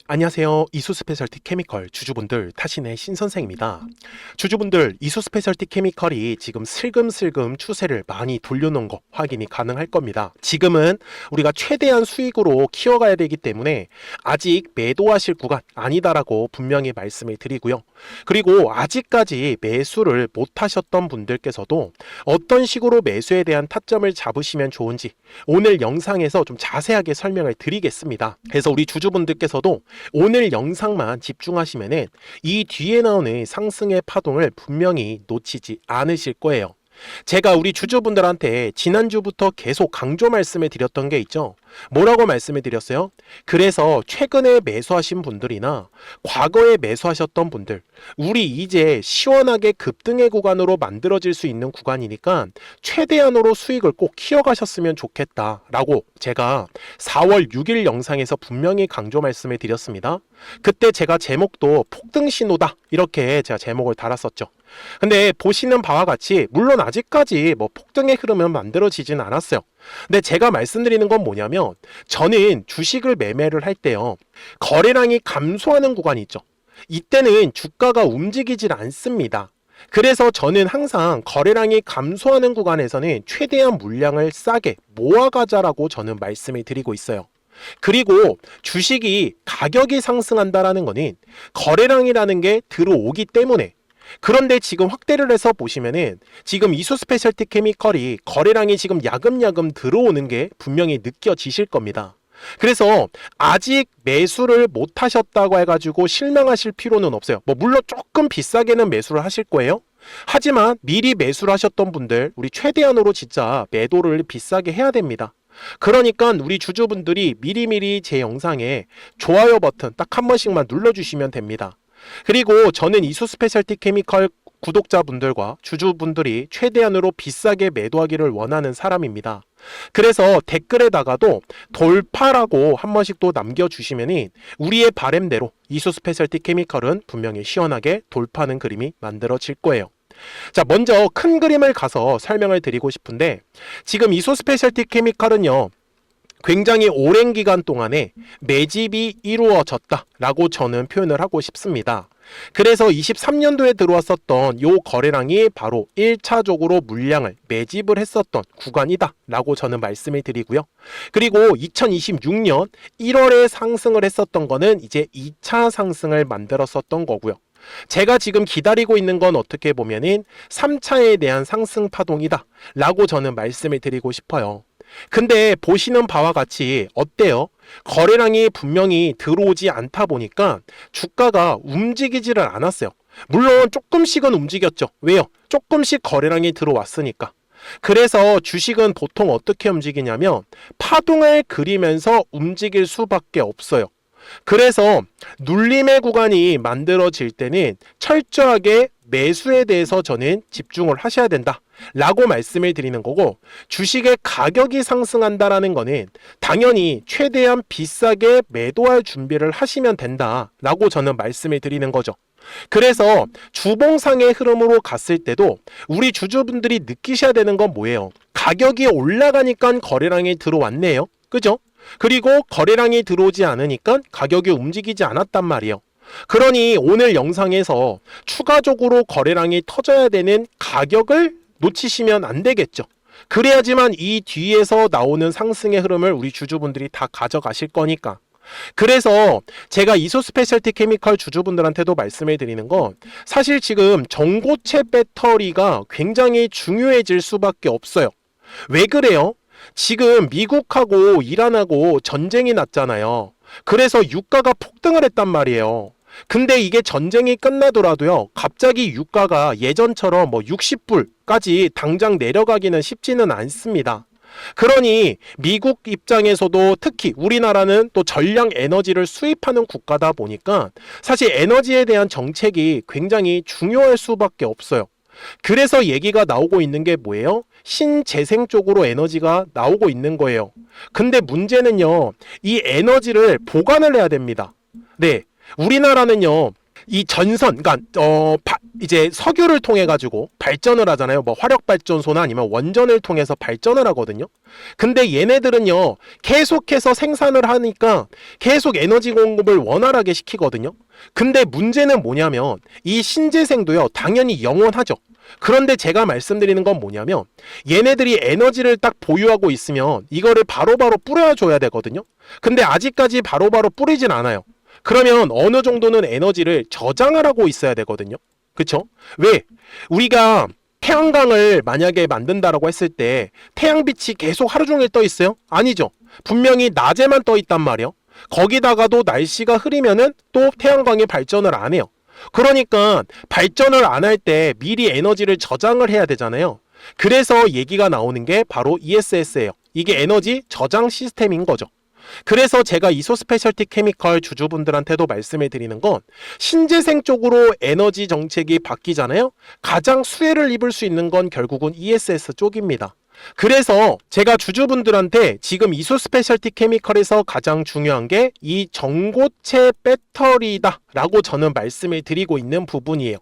안녕하세요. 이수스페셜티 케미컬 주주분들 타신의 신선생입니다. 주주분들 이수스페셜티 케미컬이 지금 슬금슬금 추세를 많이 돌려놓은 거 확인이 가능할 겁니다. 지금은 우리가 최대한 수익으로 키워가야 되기 때문에 아직 매도하실 구간 아니다라고 분명히 말씀을 드리고요. 그리고 아직까지 매수를 못하셨던 분들께서도 어떤 식으로 매수에 대한 타점을 잡으시면 좋은지 오늘 영상에서 좀 자세하게 설명을 드리겠습니다. 그래서 우리 주주분들께서도 오늘 영상만 집중하시면은 이 뒤에 나오는 상승의 파동을 분명히 놓치지 않으실 거예요. 제가 우리 주주분들한테 지난주부터 계속 강조 말씀을 드렸던 게 있죠. 뭐라고 말씀을 드렸어요? 그래서 최근에 매수하신 분들이나 과거에 매수하셨던 분들, 우리 이제 시원하게 급등의 구간으로 만들어질 수 있는 구간이니까 최대한으로 수익을 꼭 키워가셨으면 좋겠다라고 제가 4월 6일 영상에서 분명히 강조 말씀을 드렸습니다. 그때 제가 제목도 폭등 신호다 이렇게 제가 제목을 달았었죠. 근데 보시는 바와 같이 물론 아직까지 뭐 폭등의 흐름은 만들어지진 않았어요. 근데 제가 말씀드리는 건 뭐냐면 저는 주식을 매매를 할 때요, 거래량이 감소하는 구간이 있죠. 이때는 주가가 움직이질 않습니다. 그래서 저는 항상 거래량이 감소하는 구간에서는 최대한 물량을 싸게 모아가자라고 저는 말씀을 드리고 있어요. 그리고 주식이 가격이 상승한다라는 거는 거래량이라는 게 들어오기 때문에, 그런데 지금 확대를 해서 보시면은 지금 이수스페셜티 케미컬이 거래량이 지금 야금야금 들어오는 게 분명히 느껴지실 겁니다. 그래서 아직 매수를 못 하셨다고 해가지고 실망하실 필요는 없어요. 물론 조금 비싸게는 매수를 하실 거예요. 하지만 미리 매수를 하셨던 분들, 우리 최대한으로 진짜 매도를 비싸게 해야 됩니다. 그러니까 우리 주주분들이 미리미리 제 영상에 좋아요 버튼 딱 한 번씩만 눌러주시면 됩니다. 그리고 저는 이수스페셜티 케미컬 구독자분들과 주주분들이 최대한으로 비싸게 매도하기를 원하는 사람입니다. 그래서 댓글에다가도 돌파라고 한 번씩 또 남겨주시면 우리의 바램대로 이수스페셜티 케미컬은 분명히 시원하게 돌파하는 그림이 만들어질 거예요. 자, 먼저 큰 그림을 가서 설명을 드리고 싶은데, 지금 이수스페셜티 케미컬은요, 굉장히 오랜 기간 동안에 매집이 이루어졌다라고 저는 표현을 하고 싶습니다. 그래서 23년도에 들어왔었던 요 거래량이 바로 1차적으로 물량을 매집을 했었던 구간이다 라고 저는 말씀을 드리고요. 그리고 2026년 1월에 상승을 했었던 거는 이제 2차 상승을 만들었었던 거고요. 제가 지금 기다리고 있는 건 어떻게 보면은 3차에 대한 상승 파동이다 라고 저는 말씀을 드리고 싶어요. 근데 보시는 바와 같이 어때요? 거래량이 분명히 들어오지 않다 보니까 주가가 움직이지를 않았어요. 물론 조금씩은 움직였죠. 왜요? 조금씩 거래량이 들어왔으니까. 그래서 주식은 보통 어떻게 움직이냐면 파동을 그리면서 움직일 수밖에 없어요. 그래서 눌림의 구간이 만들어질 때는 철저하게 매수에 대해서 저는 집중을 하셔야 된다 라고 말씀을 드리는 거고, 주식의 가격이 상승한다라는 거는 당연히 최대한 비싸게 매도할 준비를 하시면 된다 라고 저는 말씀을 드리는 거죠. 그래서 주봉상의 흐름으로 갔을 때도 우리 주주분들이 느끼셔야 되는 건 뭐예요? 가격이 올라가니까 거래량이 들어왔네요. 그죠? 그리고 거래량이 들어오지 않으니까 가격이 움직이지 않았단 말이에요. 그러니 오늘 영상에서 추가적으로 거래량이 터져야 되는 가격을 놓치시면 안 되겠죠. 그래야지만 이 뒤에서 나오는 상승의 흐름을 우리 주주분들이 다 가져가실 거니까. 그래서 제가 이수스페셜티 케미컬 주주분들한테도 말씀을 드리는 건, 사실 지금 전고체 배터리가 굉장히 중요해질 수밖에 없어요. 왜 그래요? 지금 미국하고 이란하고 전쟁이 났잖아요. 그래서 유가가 폭등을 했단 말이에요. 근데 이게 전쟁이 끝나더라도요, 갑자기 유가가 예전처럼 60불까지 당장 내려가기는 쉽지는 않습니다. 그러니 미국 입장에서도 특히 우리나라는 또 전략 에너지를 수입하는 국가다 보니까 사실 에너지에 대한 정책이 굉장히 중요할 수밖에 없어요. 그래서 얘기가 나오고 있는 게 뭐예요? 신재생 쪽으로 에너지가 나오고 있는 거예요. 근데 문제는요, 이 에너지를 보관을 해야 됩니다. 네, 우리나라는요, 이 전선, 그러니까 이제 석유를 통해 가지고 발전을 하잖아요. 뭐 화력발전소나 아니면 원전을 통해서 발전을 하거든요. 근데 얘네들은요, 계속해서 생산을 하니까 계속 에너지 공급을 원활하게 시키거든요. 근데 문제는 뭐냐면 이 신재생도요, 당연히 영원하죠. 그런데 제가 말씀드리는 건 뭐냐면 얘네들이 에너지를 딱 보유하고 있으면 이거를 바로바로 뿌려줘야 되거든요. 근데 아직까지 바로바로 뿌리진 않아요. 그러면 어느 정도는 에너지를 저장을 하고 있어야 되거든요. 그쵸? 왜? 우리가 태양광을 만약에 만든다라고 했을 때 태양빛이 계속 하루 종일 떠 있어요? 아니죠. 분명히 낮에만 떠 있단 말이에요. 거기다가도 날씨가 흐리면은 또 태양광이 발전을 안 해요. 그러니까 발전을 안 할 때 미리 에너지를 저장을 해야 되잖아요. 그래서 얘기가 나오는 게 바로 ESS예요. 이게 에너지 저장 시스템인 거죠. 그래서 제가 이소스페셜티 케미컬 주주분들한테도 말씀을 드리는 건 신재생 쪽으로 에너지 정책이 바뀌잖아요. 가장 수혜를 입을 수 있는 건 결국은 ESS 쪽입니다. 그래서 제가 주주분들한테 지금 이소스페셜티 케미컬에서 가장 중요한 게 이 전고체 배터리다 라고 저는 말씀을 드리고 있는 부분이에요.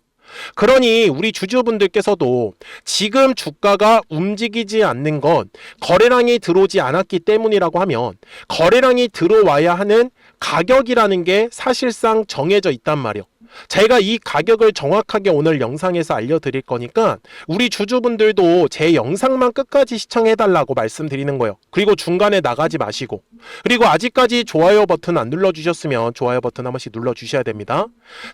그러니 우리 주주분들께서도 지금 주가가 움직이지 않는 건 거래량이 들어오지 않았기 때문이라고 하면 거래량이 들어와야 하는 가격이라는 게 사실상 정해져 있단 말이에요. 제가 이 가격을 정확하게 오늘 영상에서 알려드릴 거니까 우리 주주분들도 제 영상만 끝까지 시청해달라고 말씀드리는 거예요. 그리고 중간에 나가지 마시고, 그리고 아직까지 좋아요 버튼 안 눌러주셨으면 좋아요 버튼 한 번씩 눌러주셔야 됩니다.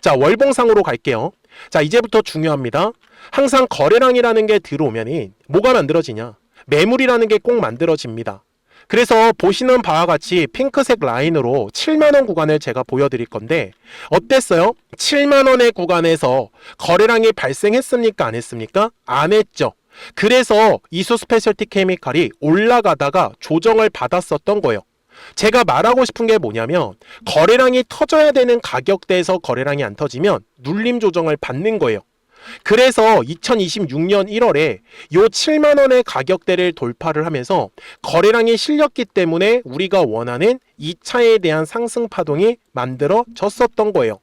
자, 월봉상으로 갈게요. 자, 이제부터 중요합니다. 항상 거래량이라는 게 들어오면 뭐가 만들어지냐? 매물이라는 게 꼭 만들어집니다. 그래서 보시는 바와 같이 핑크색 라인으로 7만원 구간을 제가 보여드릴 건데 어땠어요? 7만원의 구간에서 거래량이 발생했습니까? 안 했습니까? 안 했죠. 그래서 이소스페셜티 케미칼이 올라가다가 조정을 받았었던 거예요. 제가 말하고 싶은 게 뭐냐면 거래량이 터져야 되는 가격대에서 거래량이 안 터지면 눌림 조정을 받는 거예요. 그래서 2026년 1월에 요 7만원의 가격대를 돌파를 하면서 거래량이 실렸기 때문에 우리가 원하는 2차에 대한 상승 파동이 만들어졌었던 거예요.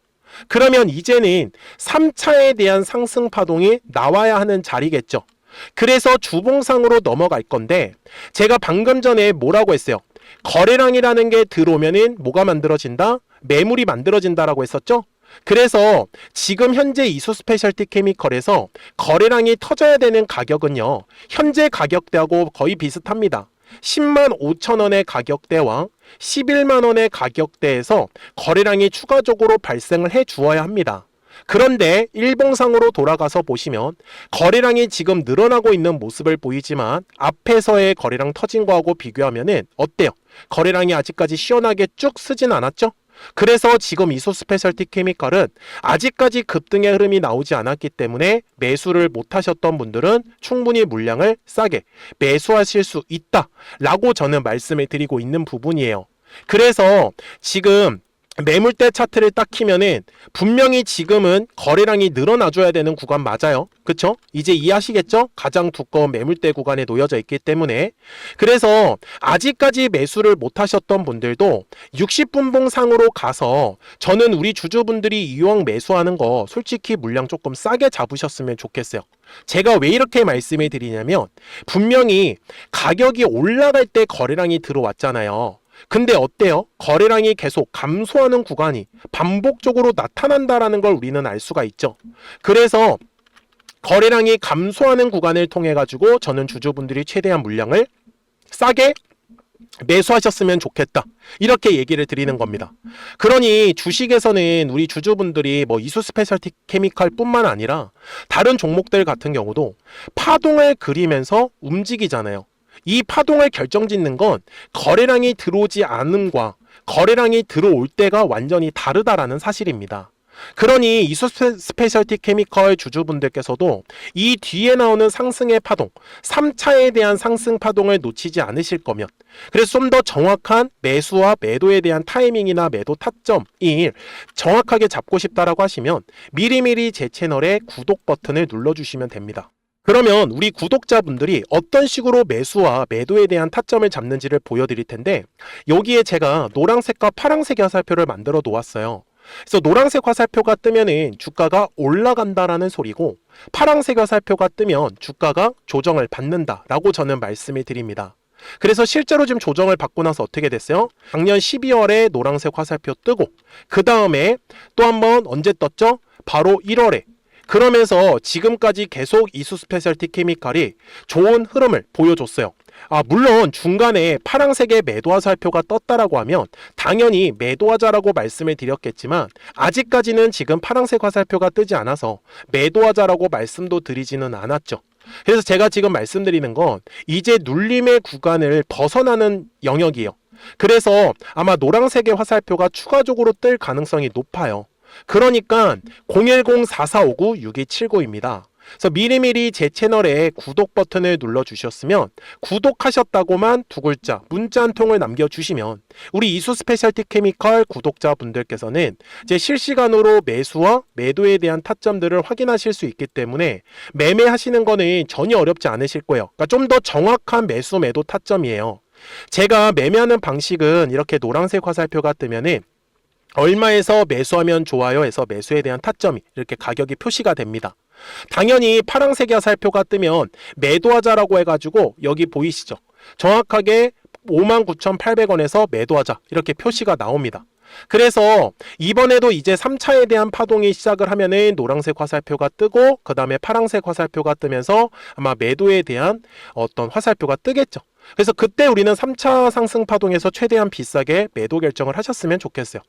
그러면 이제는 3차에 대한 상승 파동이 나와야 하는 자리겠죠. 그래서 주봉상으로 넘어갈 건데 제가 방금 전에 뭐라고 했어요? 거래량이라는 게 들어오면은 뭐가 만들어진다? 매물이 만들어진다라고 했었죠? 그래서 지금 현재 이소스페셜티 케미컬에서 거래량이 터져야 되는 가격은요, 현재 가격대하고 거의 비슷합니다. 10만 5천 원의 가격대와 11만 원의 가격대에서 거래량이 추가적으로 발생을 해 주어야 합니다. 그런데 일봉상으로 돌아가서 보시면 거래량이 지금 늘어나고 있는 모습을 보이지만 앞에서의 거래량 터진 거하고 비교하면은 어때요? 거래량이 아직까지 시원하게 쭉 쓰진 않았죠? 그래서 지금 이소스페셜티 케미컬은 아직까지 급등의 흐름이 나오지 않았기 때문에 매수를 못하셨던 분들은 충분히 물량을 싸게 매수하실 수 있다라고 저는 말씀을 드리고 있는 부분이에요. 그래서 지금 매물대 차트를 딱 키면은 분명히 지금은 거래량이 늘어나줘야 되는 구간 맞아요. 그쵸? 이제 이해하시겠죠? 가장 두꺼운 매물대 구간에 놓여져 있기 때문에. 그래서 아직까지 매수를 못 하셨던 분들도 60분봉 상으로 가서 저는 우리 주주분들이 이왕 매수하는 거 솔직히 물량 조금 싸게 잡으셨으면 좋겠어요. 제가 왜 이렇게 말씀을 드리냐면 분명히 가격이 올라갈 때 거래량이 들어왔잖아요. 근데 어때요? 거래량이 계속 감소하는 구간이 반복적으로 나타난다라는 걸 우리는 알 수가 있죠. 그래서 거래량이 감소하는 구간을 통해 가지고 저는 주주분들이 최대한 물량을 싸게 매수하셨으면 좋겠다, 이렇게 얘기를 드리는 겁니다. 그러니 주식에서는 우리 주주분들이 뭐 이소스페셜티 케미칼 뿐만 아니라 다른 종목들 같은 경우도 파동을 그리면서 움직이잖아요. 이 파동을 결정짓는 건 거래량이 들어오지 않음과 거래량이 들어올 때가 완전히 다르다라는 사실입니다. 그러니 이소스페셜티 케미컬 주주분들께서도 이 뒤에 나오는 상승의 파동, 3차에 대한 상승 파동을 놓치지 않으실 거면, 그래서 좀 더 정확한 매수와 매도에 대한 타이밍이나 매도 타점이 정확하게 잡고 싶다라고 하시면 미리미리 제 채널에 구독 버튼을 눌러주시면 됩니다. 그러면 우리 구독자분들이 어떤 식으로 매수와 매도에 대한 타점을 잡는지를 보여드릴 텐데 여기에 제가 노란색과 파란색 화살표를 만들어 놓았어요. 그래서 노란색 화살표가 뜨면은 주가가 올라간다라는 소리고, 파란색 화살표가 뜨면 주가가 조정을 받는다라고 저는 말씀을 드립니다. 그래서 실제로 지금 조정을 받고 나서 어떻게 됐어요? 작년 12월에 노란색 화살표 뜨고, 그 다음에 또 한번 언제 떴죠? 바로 1월에. 그러면서 지금까지 계속 이수 스페셜티 케미칼이 좋은 흐름을 보여줬어요. 물론 중간에 파란색의 매도 화살표가 떴다라고 하면 당연히 매도하자라고 말씀을 드렸겠지만, 아직까지는 지금 파란색 화살표가 뜨지 않아서 매도하자라고 말씀도 드리지는 않았죠. 그래서 제가 지금 말씀드리는 건 이제 눌림의 구간을 벗어나는 영역이에요. 그래서 아마 노란색의 화살표가 추가적으로 뜰 가능성이 높아요. 그러니까 010-4459-6279입니다. 그래서 미리미리 제 채널에 구독 버튼을 눌러주셨으면, 구독하셨다고만 두 글자 문자 한 통을 남겨주시면 우리 이수 스페셜티 케미컬 구독자분들께서는 이제 실시간으로 매수와 매도에 대한 타점들을 확인하실 수 있기 때문에 매매하시는 거는 전혀 어렵지 않으실 거예요. 그러니까 좀 더 정확한 매수 매도 타점이에요. 제가 매매하는 방식은 이렇게 노란색 화살표가 뜨면은 얼마에서 매수하면 좋아요 해서 매수에 대한 타점이 이렇게 가격이 표시가 됩니다. 당연히 파란색 화살표가 뜨면 매도하자라고 해가지고 여기 보이시죠? 정확하게 59,800원에서 매도하자 이렇게 표시가 나옵니다. 그래서 이번에도 이제 3차에 대한 파동이 시작을 하면은 노란색 화살표가 뜨고, 그 다음에 파란색 화살표가 뜨면서 아마 매도에 대한 어떤 화살표가 뜨겠죠. 그래서 그때 우리는 3차 상승 파동에서 최대한 비싸게 매도 결정을 하셨으면 좋겠어요.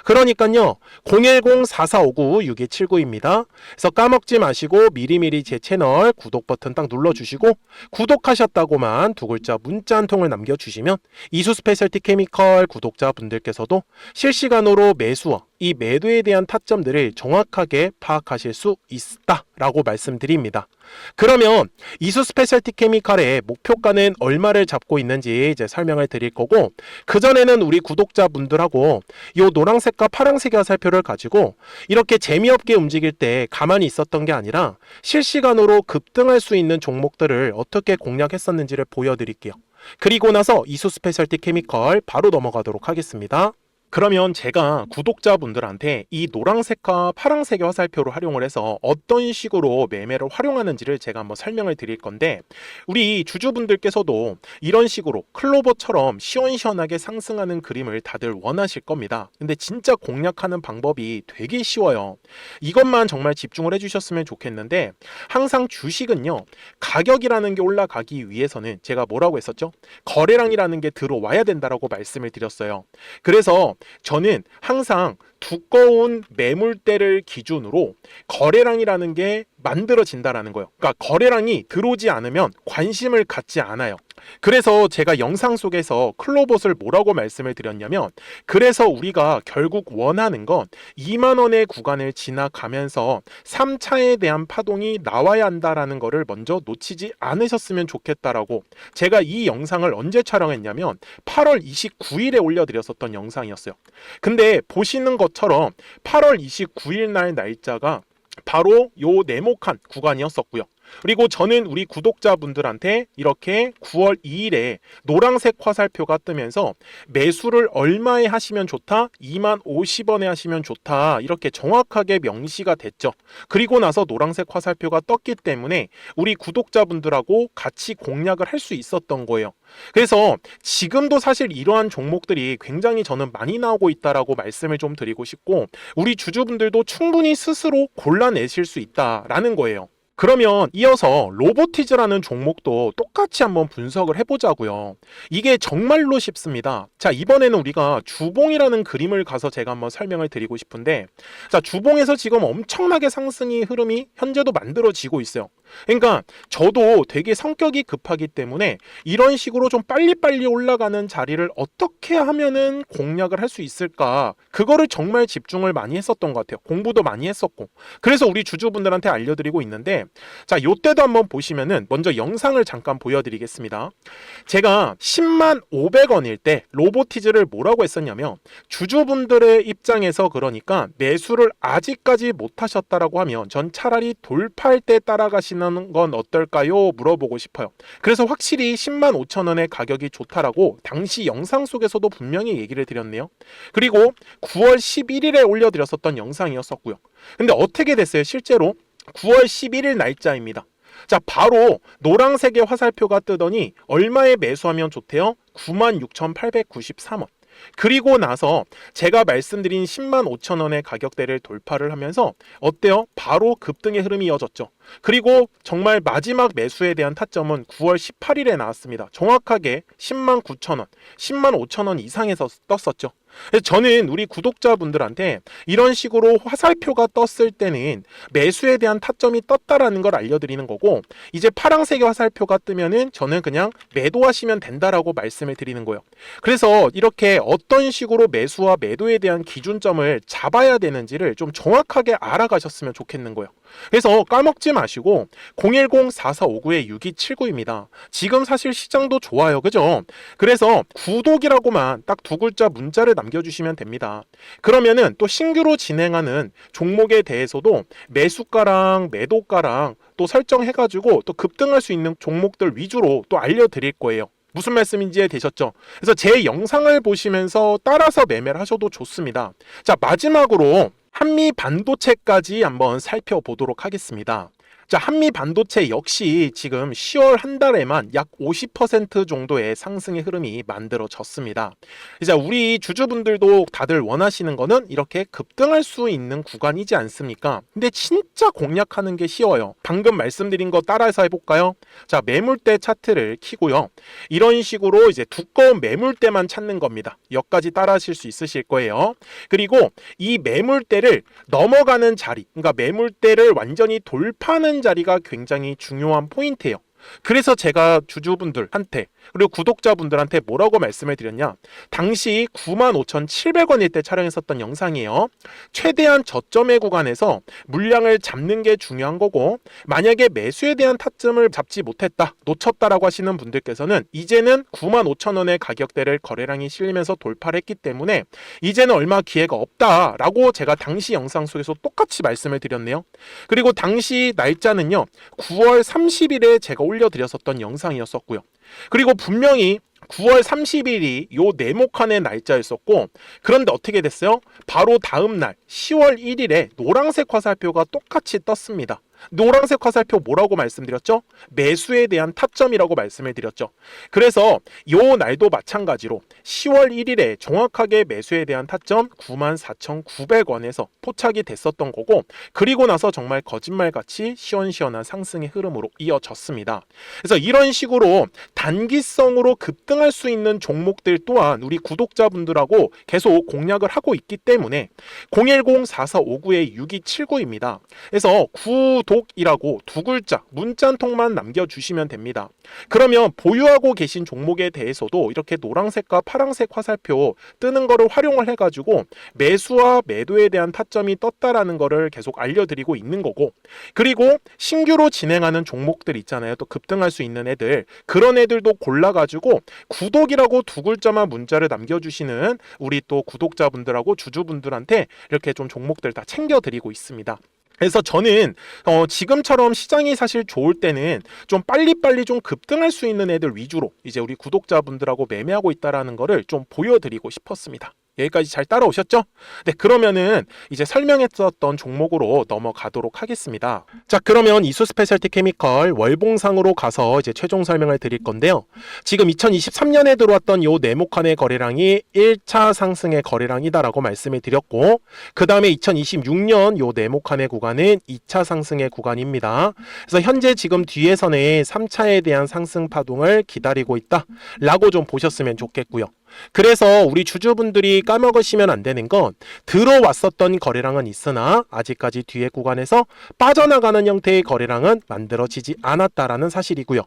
그러니까요, 010-4459-6279입니다. 그래서 까먹지 마시고 미리미리 제 채널 구독 버튼 딱 눌러주시고, 구독하셨다고만 두 글자 문자 한 통을 남겨주시면 이수 스페셜티 케미컬 구독자분들께서도 실시간으로 매수와 이 매도에 대한 타점들을 정확하게 파악하실 수 있다라고 말씀드립니다. 그러면 이수 스페셜티 케미칼의 목표가는 얼마를 잡고 있는지 이제 설명을 드릴 거고, 그전에는 우리 구독자분들하고 이 노란색과 파란색의 화살표를 가지고 이렇게 재미없게 움직일 때 가만히 있었던 게 아니라 실시간으로 급등할 수 있는 종목들을 어떻게 공략했었는지를 보여드릴게요. 그리고 나서 이수 스페셜티 케미컬 바로 넘어가도록 하겠습니다. 그러면 제가 구독자분들한테 이 노란색과 파란색의 화살표를 활용을 해서 어떤 식으로 매매를 활용하는지를 제가 한번 설명을 드릴 건데, 우리 주주분들께서도 이런 식으로 클로버처럼 시원시원하게 상승하는 그림을 다들 원하실 겁니다. 근데 진짜 공략하는 방법이 되게 쉬워요. 이것만 정말 집중을 해주셨으면 좋겠는데, 항상 주식은요, 가격이라는 게 올라가기 위해서는 제가 뭐라고 했었죠? 거래량이라는 게 들어와야 된다라고 말씀을 드렸어요. 그래서 저는 항상 두꺼운 매물대를 기준으로 거래량이라는 게 만들어진다라는 거예요. 그러니까 거래량이 들어오지 않으면 관심을 갖지 않아요. 그래서 제가 영상 속에서 클로봇을 뭐라고 말씀을 드렸냐면, 그래서 우리가 결국 원하는 건 2만 원의 구간을 지나가면서 3차에 대한 파동이 나와야 한다라는 거를 먼저 놓치지 않으셨으면 좋겠다라고, 제가 이 영상을 언제 촬영했냐면 8월 29일에 올려드렸었던 영상이었어요. 근데 보시는 것처럼 8월 29일 날 날짜가 바로 요 네모칸 구간이었었고요. 그리고 저는 우리 구독자분들한테 이렇게 9월 2일에 노란색 화살표가 뜨면서 매수를 얼마에 하시면 좋다? 2만 50원에 하시면 좋다. 이렇게 정확하게 명시가 됐죠. 그리고 나서 노란색 화살표가 떴기 때문에 우리 구독자분들하고 같이 공략을 할 수 있었던 거예요. 그래서 지금도 사실 이러한 종목들이 굉장히 저는 많이 나오고 있다라고 말씀을 좀 드리고 싶고, 우리 주주분들도 충분히 스스로 골라내실 수 있다라는 거예요. 그러면 이어서 로보티즈라는 종목도 똑같이 한번 분석을 해보자고요. 이게 정말로 쉽습니다. 자, 이번에는 우리가 주봉이라는 그림을 가서 제가 한번 설명을 드리고 싶은데, 자, 주봉에서 지금 엄청나게 상승이 흐름이 현재도 만들어지고 있어요. 그러니까 저도 되게 성격이 급하기 때문에 이런 식으로 좀 빨리빨리 올라가는 자리를 어떻게 하면은 공략을 할 수 있을까, 그거를 정말 집중을 많이 했었던 것 같아요. 공부도 많이 했었고. 그래서 우리 주주분들한테 알려드리고 있는데, 자, 요때도 한번 보시면은 먼저 영상을 잠깐 보여드리겠습니다. 제가 10만 500원일 때 로보티즈를 뭐라고 했었냐면, 주주분들의 입장에서 그러니까 매수를 아직까지 못 하셨다라고 하면 전 차라리 돌파할 때 따라가시는 하시는 건 어떨까요? 물어보고 싶어요. 그래서 확실히 105,000원의 가격이 좋다라고 당시 영상 속에서도 분명히 얘기를 드렸네요. 그리고 9월 11일에 올려드렸었던 영상이었었고요. 근데 어떻게 됐어요? 실제로 9월 11일 날짜입니다. 자, 바로 노란색의 화살표가 뜨더니 얼마에 매수하면 좋대요? 96,893원. 그리고 나서 제가 말씀드린 105,000원의 가격대를 돌파를 하면서 어때요? 바로 급등의 흐름이 이어졌죠. 그리고 정말 마지막 매수에 대한 타점은 9월 18일에 나왔습니다. 정확하게 109,000원, 105,000원 이상에서 떴었죠. 저는 우리 구독자분들한테 이런 식으로 화살표가 떴을 때는 매수에 대한 타점이 떴다라는 걸 알려드리는 거고, 이제 파란색의 화살표가 뜨면은 저는 그냥 매도하시면 된다라고 말씀을 드리는 거예요. 그래서 이렇게 어떤 식으로 매수와 매도에 대한 기준점을 잡아야 되는지를 좀 정확하게 알아가셨으면 좋겠는 거예요. 그래서 까먹지 마시고 010-4459-6279입니다. 지금 사실 시장도 좋아요, 그죠? 그래서 구독이라고만 딱 두 글자 문자를 남겨주시면 됩니다. 그러면은 또 신규로 진행하는 종목에 대해서도 매수가랑 매도가랑 또 설정해가지고 또 급등할 수 있는 종목들 위주로 또 알려드릴 거예요. 무슨 말씀인지 되셨죠? 그래서 제 영상을 보시면서 따라서 매매를 하셔도 좋습니다. 자, 마지막으로 한미 반도체까지 한번 살펴보도록 하겠습니다. 자, 한미 반도체 역시 지금 10월 한 달에만 약 50% 정도의 상승의 흐름이 만들어졌습니다. 이제 우리 주주분들도 다들 원하시는 거는 이렇게 급등할 수 있는 구간이지 않습니까? 근데 진짜 공략하는 게 쉬워요. 방금 말씀드린 거 따라서 해볼까요? 자, 매물대 차트를 키고요. 이런 식으로 이제 두꺼운 매물대만 찾는 겁니다. 여기까지 따라 하실 수 있으실 거예요. 그리고 이 매물대를 넘어가는 자리, 그러니까 매물대를 완전히 돌파하는 자리가 굉장히 중요한 포인트예요. 그래서 제가 주주분들한테 그리고 구독자분들한테 뭐라고 말씀을 드렸냐, 당시 95,700원일 때 촬영했었던 영상이에요. 최대한 저점의 구간에서 물량을 잡는 게 중요한 거고, 만약에 매수에 대한 타점을 잡지 못했다, 놓쳤다라고 하시는 분들께서는 이제는 95,000원의 가격대를 거래량이 실리면서 돌파를 했기 때문에 이제는 얼마 기회가 없다라고 제가 당시 영상 속에서 똑같이 말씀을 드렸네요. 그리고 당시 날짜는요, 9월 30일에 제가 올려드렸었던 영상이었었고요. 그리고 분명히 9월 30일이 요 네모칸의 날짜였었고, 그런데 어떻게 됐어요? 바로 다음 날 10월 1일에 노란색 화살표가 똑같이 떴습니다. 노란색 화살표 뭐라고 말씀드렸죠? 매수에 대한 타점이라고 말씀을 드렸죠. 그래서 요 날도 마찬가지로 10월 1일에 정확하게 매수에 대한 타점 94,900원에서 포착이 됐었던 거고, 그리고 나서 정말 거짓말같이 시원시원한 상승의 흐름으로 이어졌습니다. 그래서 이런 식으로 단기성으로 급등할 수 있는 종목들 또한 우리 구독자분들하고 계속 공략을 하고 있기 때문에 010-4459-6279입니다. 그래서 구독이라고 두 글자 문자 한 통만 남겨주시면 됩니다. 그러면 보유하고 계신 종목에 대해서도 이렇게 노란색과 파란색 화살표 뜨는 거를 활용을 해가지고 매수와 매도에 대한 타점이 떴다라는 거를 계속 알려드리고 있는 거고, 그리고 신규로 진행하는 종목들 있잖아요. 또 급등할 수 있는 애들, 그런 애들도 골라가지고 구독이라고 두 글자만 문자를 남겨주시는 우리 또 구독자분들하고 주주분들한테 이렇게 좀 종목들 다 챙겨드리고 있습니다. 그래서 저는 지금처럼 시장이 사실 좋을 때는 좀 빨리빨리 좀 급등할 수 있는 애들 위주로 이제 우리 구독자분들하고 매매하고 있다라는 거를 좀 보여드리고 싶었습니다. 여기까지 잘 따라오셨죠? 네, 그러면은 이제 설명했었던 종목으로 넘어가도록 하겠습니다. 자, 그러면 이수 스페셜티 케미컬 월봉상으로 가서 이제 최종 설명을 드릴 건데요. 지금 2023년에 들어왔던 요 네모칸의 거래량이 1차 상승의 거래량이다라고 말씀을 드렸고, 그 다음에 2026년 요 네모칸의 구간은 2차 상승의 구간입니다. 그래서 현재 지금 뒤에서는 3차에 대한 상승 파동을 기다리고 있다라고 좀 보셨으면 좋겠고요. 그래서 우리 주주분들이 까먹으시면 안 되는 건, 들어왔었던 거래량은 있으나 아직까지 뒤에 구간에서 빠져나가는 형태의 거래량은 만들어지지 않았다라는 사실이고요.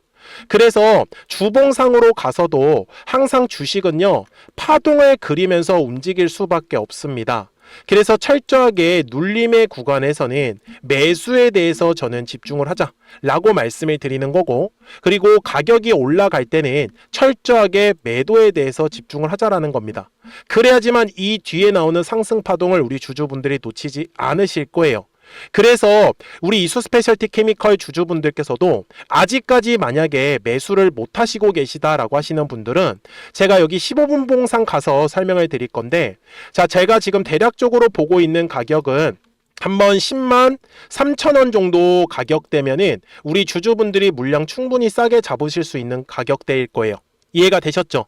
그래서 주봉상으로 가서도 항상 주식은요, 파동을 그리면서 움직일 수밖에 없습니다. 그래서 철저하게 눌림의 구간에서는 매수에 대해서 저는 집중을 하자라고 말씀을 드리는 거고, 그리고 가격이 올라갈 때는 철저하게 매도에 대해서 집중을 하자라는 겁니다. 그래야지만 이 뒤에 나오는 상승 파동을 우리 주주분들이 놓치지 않으실 거예요. 그래서 우리 이수 스페셜티 케미컬 주주분들께서도 아직까지 만약에 매수를 못 하시고 계시다라고 하시는 분들은 제가 여기 15분 봉상 가서 설명을 드릴 건데, 자, 제가 지금 대략적으로 보고 있는 가격은 한번 10만 3천 원 정도 가격대면은 우리 주주분들이 물량 충분히 싸게 잡으실 수 있는 가격대일 거예요. 이해가 되셨죠?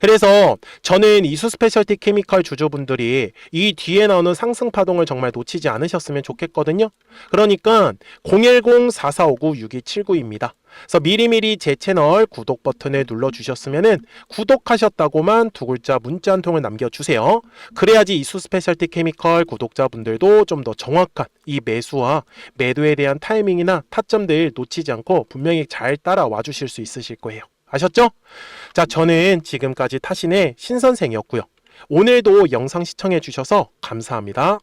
그래서 저는 이수 스페셜티 케미컬 주주분들이 이 뒤에 나오는 상승 파동을 정말 놓치지 않으셨으면 좋겠거든요. 그러니까 010-4459-6279입니다. 그래서 미리미리 제 채널 구독 버튼을 눌러주셨으면 구독하셨다고만 두 글자 문자 한 통을 남겨주세요. 그래야지 이수 스페셜티 케미컬 구독자분들도 좀 더 정확한 이 매수와 매도에 대한 타이밍이나 타점들 놓치지 않고 분명히 잘 따라와 주실 수 있으실 거예요. 아셨죠? 자, 저는 지금까지 타신의 신선생이었고요. 오늘도 영상 시청해 주셔서 감사합니다.